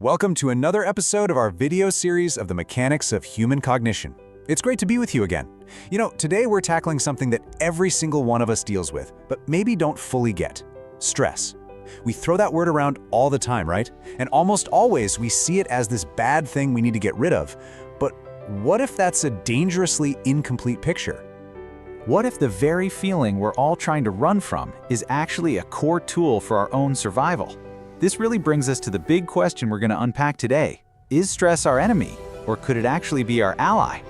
Welcome to another episode of our video series of the mechanics of human cognition. It's great to be with you again. Today we're tackling something that every single one of us deals with, but maybe don't fully get: stress. We throw that word around all the time, right? And almost always we see it as this bad thing we need to get rid of. But what if that's a dangerously incomplete picture? What if the very feeling we're all trying to run from is actually a core tool for our own survival? This really brings us to the big question we're going to unpack today. Is stress our enemy, or could it actually be our ally?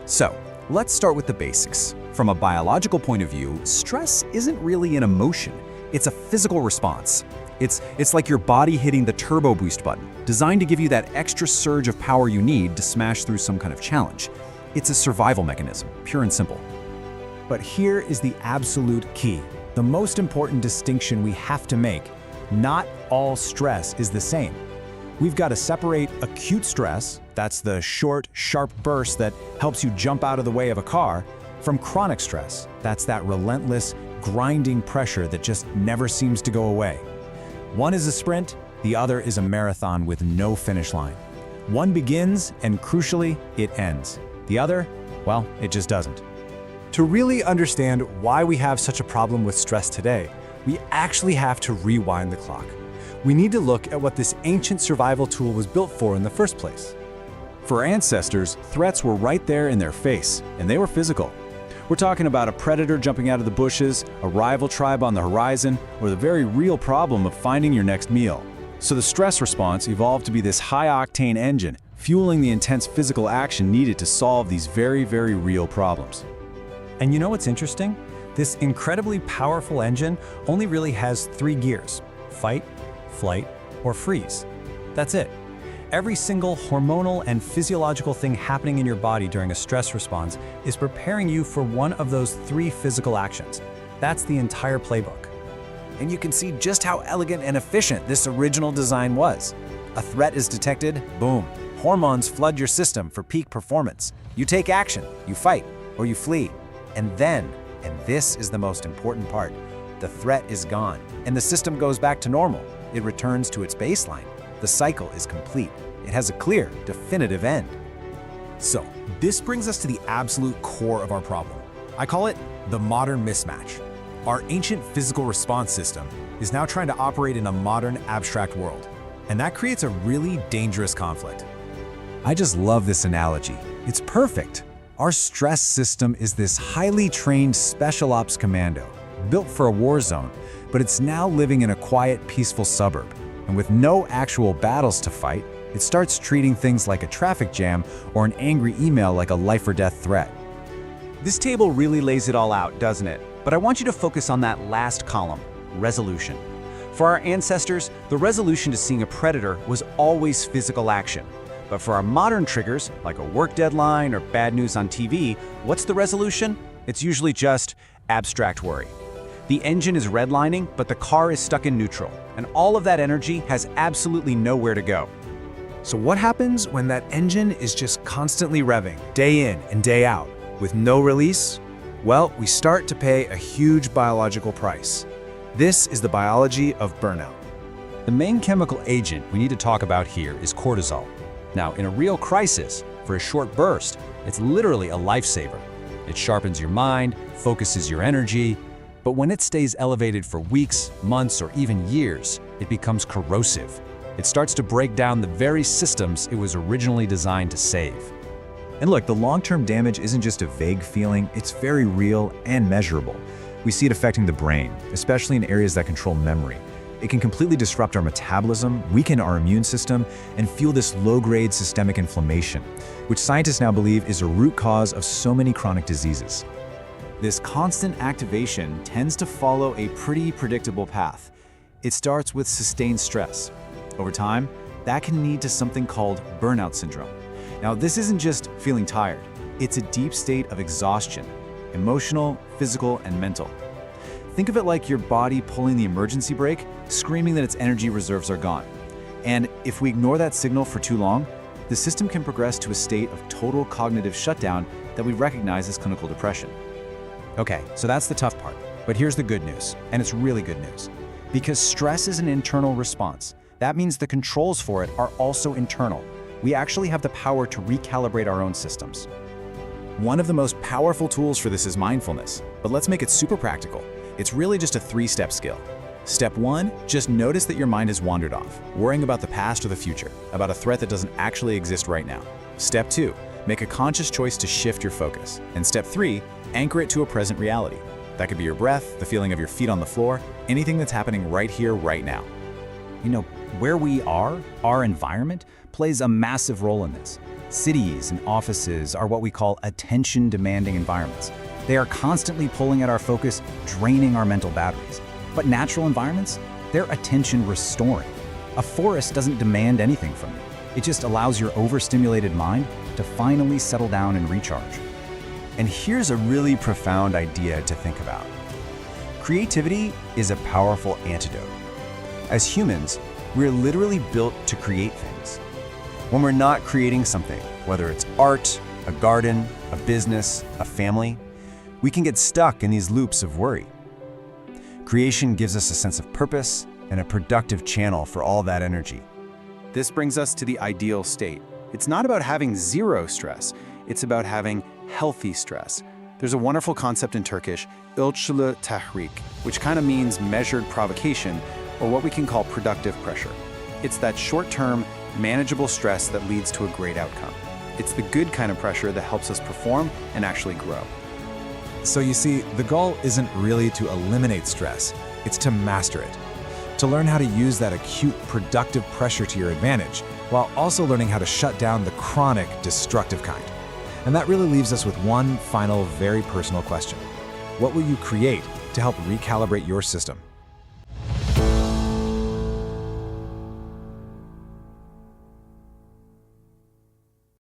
So, let's start with the basics. From a biological point of view, stress isn't really an emotion. It's a physical response. It's like your body hitting the turbo boost button, designed to give you that extra surge of power you need to smash through some kind of challenge. It's a survival mechanism, pure and simple. But here is the absolute key, the most important distinction we have to make. Not all stress is the same. We've got to separate acute stress, that's the short, sharp burst that helps you jump out of the way of a car, from chronic stress, that's that relentless, grinding pressure that just never seems to go away. One is a sprint, the other is a marathon with no finish line. One begins, and crucially, it ends. The other, well, it just doesn't. To really understand why we have such a problem with stress today, we actually have to rewind the clock. We need to look at what this ancient survival tool was built for in the first place. For our ancestors, threats were right there in their face, and they were physical. We're talking about a predator jumping out of the bushes, a rival tribe on the horizon, or the very real problem of finding your next meal. So the stress response evolved to be this high-octane engine, fueling the intense physical action needed to solve these very, very real problems. And you know what's interesting? This incredibly powerful engine only really has 3 gears: fight, flight, or freeze. That's it. Every single hormonal and physiological thing happening in your body during a stress response is preparing you for one of those 3 physical actions. That's the entire playbook. And you can see just how elegant and efficient this original design was. A threat is detected, boom, hormones flood your system for peak performance. You take action, you fight, or you flee. And then, and this is the most important part, the threat is gone, and the system goes back to normal. It returns to its baseline. The cycle is complete. It has a clear, definitive end. So, this brings us to the absolute core of our problem. I call it the modern mismatch. Our ancient physical response system is now trying to operate in a modern, abstract world. And that creates a really dangerous conflict. I just love this analogy. It's perfect. Our stress system is this highly trained special ops commando, built for a war zone, but it's now living in a quiet, peaceful suburb. And with no actual battles to fight, it starts treating things like a traffic jam or an angry email like a life or death threat. This table really lays it all out, doesn't it? But I want you to focus on that last column, resolution. For our ancestors, the resolution to seeing a predator was always physical action. But for our modern triggers, like a work deadline or bad news on TV, what's the resolution? It's usually just abstract worry. The engine is redlining, but the car is stuck in neutral, and all of that energy has absolutely nowhere to go. So what happens when that engine is just constantly revving, day in and day out, with no release? Well, we start to pay a huge biological price. This is the biology of burnout. The main chemical agent we need to talk about here is cortisol. Now, in a real crisis, for a short burst, it's literally a lifesaver. It sharpens your mind, focuses your energy, but when it stays elevated for weeks, months, or even years, it becomes corrosive. It starts to break down the very systems it was originally designed to save. And look, the long-term damage isn't just a vague feeling, it's very real and measurable. We see it affecting the brain, especially in areas that control memory. It can completely disrupt our metabolism, weaken our immune system, and fuel this low-grade systemic inflammation, which scientists now believe is a root cause of so many chronic diseases. This constant activation tends to follow a pretty predictable path. It starts with sustained stress. Over time, that can lead to something called burnout syndrome. Now, this isn't just feeling tired. It's a deep state of exhaustion, emotional, physical, and mental. Think of it like your body pulling the emergency brake, screaming that its energy reserves are gone. And if we ignore that signal for too long, the system can progress to a state of total cognitive shutdown that we recognize as clinical depression. Okay, so that's the tough part. But here's the good news, and it's really good news. Because stress is an internal response, That means the controls for it are also internal. We actually have the power to recalibrate our own systems. One of the most powerful tools for this is mindfulness, but let's make it super practical. It's really just a 3-step skill. Step 1, just notice that your mind has wandered off, worrying about the past or the future, about a threat that doesn't actually exist right now. Step 2, make a conscious choice to shift your focus. And step 3, anchor it to a present reality. That could be your breath, the feeling of your feet on the floor, anything that's happening right here, right now. You know, where we are, our environment, plays a massive role in this. Cities and offices are what we call attention-demanding environments. They are constantly pulling at our focus, draining our mental batteries. But natural environments, they're attention-restoring. A forest doesn't demand anything from you. It just allows your overstimulated mind to finally settle down and recharge. And here's a really profound idea to think about. Creativity is a powerful antidote. As humans, we're literally built to create things. When we're not creating something, whether it's art, a garden, a business, a family, we can get stuck in these loops of worry. Creation gives us a sense of purpose and a productive channel for all that energy. This brings us to the ideal state. It's not about having zero stress, it's about having healthy stress. There's a wonderful concept in Turkish, ölçülü tahrik, which kind of means measured provocation, or what we can call productive pressure. It's that short-term, manageable stress that leads to a great outcome. It's the good kind of pressure that helps us perform and actually grow. So you see, the goal isn't really to eliminate stress, it's to master it. To learn how to use that acute, productive pressure to your advantage, while also learning how to shut down the chronic, destructive kind. And that really leaves us with one final, very personal question. What will you create to help recalibrate your system?